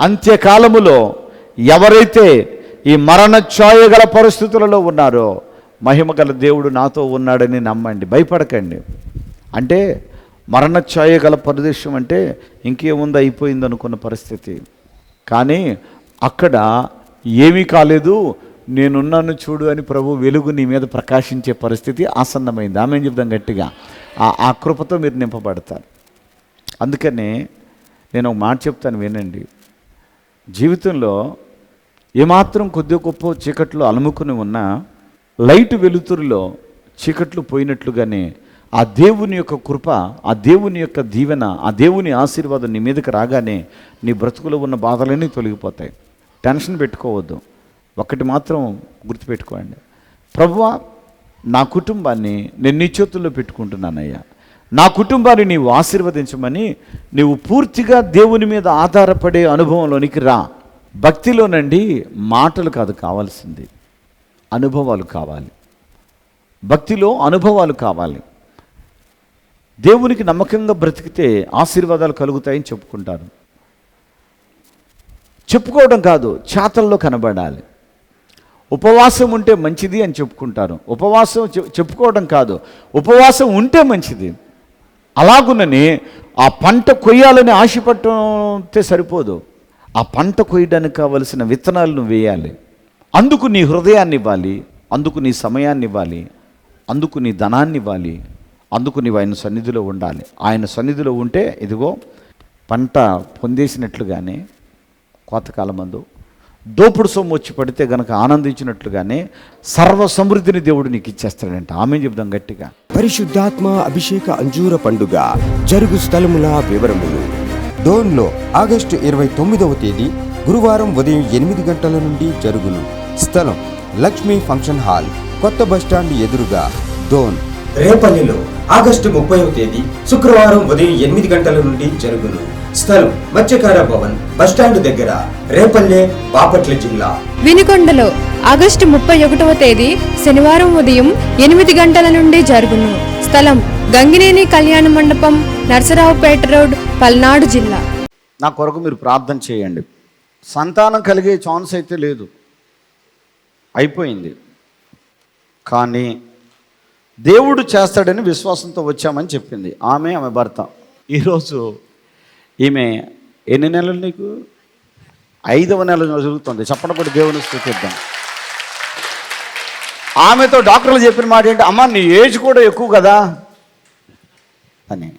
అంత్యకాలములో ఎవరైతే ఈ మరణ ఛాయ గల పరిస్థితులలో ఉన్నారో మహిమ గల దేవుడు నాతో ఉన్నాడని నమ్మండి, భయపడకండి. అంటే మరణ ఛాయ గల ప్రదేశం అంటే ఇంకేముంది, అయిపోయింది అనుకున్న పరిస్థితి. కానీ అక్కడ ఏమీ కాలేదు, నేనున్నాను చూడు అని ప్రభు వెలుగు నీ మీద ప్రకాశించే పరిస్థితి ఆసన్నమైంది. ఆమె చెప్దాం గట్టిగా. ఆ కృపతో మీరు నింపబడతారు. అందుకనే నేను ఒక మాట చెప్తాను, వినండి. జీవితంలో ఏమాత్రం కొద్ది గొప్ప చీకట్లు అలుముకుని ఉన్నా లైట్ వెలుతురులో చీకట్లు పోయినట్లుగానే ఆ దేవుని యొక్క కృప, ఆ దేవుని యొక్క దీవెన, ఆ దేవుని ఆశీర్వాదం నీ మీదకి రాగానే నీ బ్రతుకులో ఉన్న బాధలన్నీ తొలగిపోతాయి. టెన్షన్ పెట్టుకోవద్దు. ఒకటి మాత్రం గుర్తుపెట్టుకోండి, ప్రభువా నా కుటుంబాన్ని నేను నీ చేతుల్లో పెట్టుకుంటున్నానయ్యా, నా కుటుంబాన్ని నీవు ఆశీర్వదించమని నీవు పూర్తిగా దేవుని మీద ఆధారపడే అనుభవంలోనికి రా. భక్తిలోనండి మాటలు కాదు కావాల్సింది, అనుభవాలు కావాలి. భక్తిలో అనుభవాలు కావాలి. దేవునికి నమ్మకంగా బ్రతికితే ఆశీర్వాదాలు కలుగుతాయని చెప్పుకుంటారు. చెప్పుకోవడం కాదు, చేతల్లో కనబడాలి. ఉపవాసం ఉంటే మంచిది అని చెప్పుకుంటారు. ఉపవాసం చెప్పుకోవడం కాదు, ఉపవాసం ఉంటే మంచిది. అలాగునని ఆ పంట కొయ్యాలని ఆశపడితే సరిపోదు. ఆ పంట కొయ్యడానికి కావలసిన విత్తనాలను వేయాలి. అందుకు నీ హృదయాన్ని ఇవ్వాలి, అందుకు నీ సమయాన్ని ఇవ్వాలి, అందుకు నీ ధనాన్ని ఇవ్వాలి, అందుకు నీవు ఆయన సన్నిధిలో ఉండాలి. ఆయన సన్నిధిలో ఉంటే ఇదిగో పంట పొందేసినట్లుగానే కోతకాలమందు దోపుడు సొమ్ము వచ్చి పడితే గనక ఆనందించినట్లుగానే సర్వ సమృద్ధిని దేవుడు నీకు ఇచ్చేస్తాడంట. ఆమె చెప్దాం గట్టిగా. పరిశుద్ధాత్మ అభిషేక అంజూర పండుగ జరుగు స్థలముల వివరములు. డోన్లో ఆగస్టు 29వ తేదీ గురువారం ఉదయం 8 గంటల నుండి జరుగును. స్థలం లక్ష్మీ ఫంక్షన్ హాల్, కొత్త బస్టాండ్ ఎదురుగా, డోన్. రేపల్లిలో ఆగస్టు 30వ తేదీ శుక్రవారం ఉదయం 8 గంటల నుండి జరుగును. స్థలం మత్స్యకార భవన్, బస్టాండ్ దగ్గర, రేపల్లె, బాపట్ల జిల్లా. వినుకొండలో ఆగస్టు 31వ తేదీ శనివారం ఉదయం 8 గంటల నుండి జరుగును. స్థలం గంగినేని కళ్యాణ మండపం, నర్సరావుపేట రోడ్, పల్నాడు జిల్లా. నా కొరకు మీరు ప్రార్థన చేయండి. సంతానం కలిగే ఛాన్స్ అయితే లేదు, అయిపోయింది. కానీ దేవుడు చేస్తాడని విశ్వాసంతో వచ్చామని చెప్పింది ఆమె భర్త. ఈరోజు ఈమె ఎన్ని నెలలు, నీకు 5వ నెల జరుగుతుంది. చప్పటపడి దేవుని స్తుతిద్దాం. ఆమెతో డాక్టర్లు చెప్పిన మాట ఏంటి, అమ్మ నీ ఏజ్ కూడా ఎక్కువ కదా అని.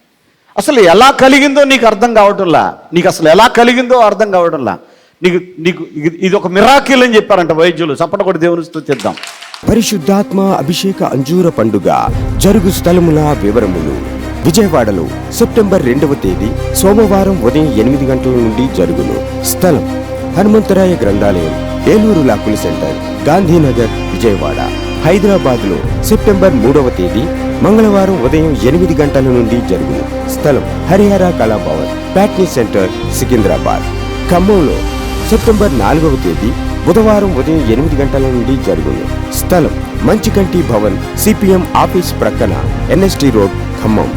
అసలు ఎలా కలిగిందో నీకు అర్థం కావటంలా, నీకు అసలు ఎలా కలిగిందో అర్థం కావటంలా. నీకు నీకు ఇది ఒక మిరాకిల్ అని చెప్పారంట వైద్యులు. చప్పటపడి దేవుని స్తుతిద్దాం. పరిశుద్ధాత్మ అభిషేక అంజూర పండుగ జరుగు స్థలముల వివరములు. విజయవాడలో సెప్టెంబర్ 2వ తేదీ సోమవారం ఉదయం 8 గంటల నుండి జరుగును. స్థలం హనుమంతరాయ గ్రంథాలయం, ఏలూరు లాకులి సెంటర్, గాంధీనగర్, విజయవాడ. హైదరాబాద్లో సెప్టెంబర్ 3వ తేదీ మంగళవారం ఉదయం 8 గంటల నుండి జరుగును. స్థలం హరిహర కళాభవన్, ప్యాట్నీ సెంటర్, సికింద్రాబాద్. ఖమ్మంలో సెప్టెంబర్ 4వ తేదీ బుధవారం ఉదయం 8 గంటల నుండి జరుగును. స్థలం మంచికంటి భవన్, సిపిఎం ఆఫీస్ ప్రక్కన, ఎన్ఎస్టీ రోడ్, ఖమ్మం.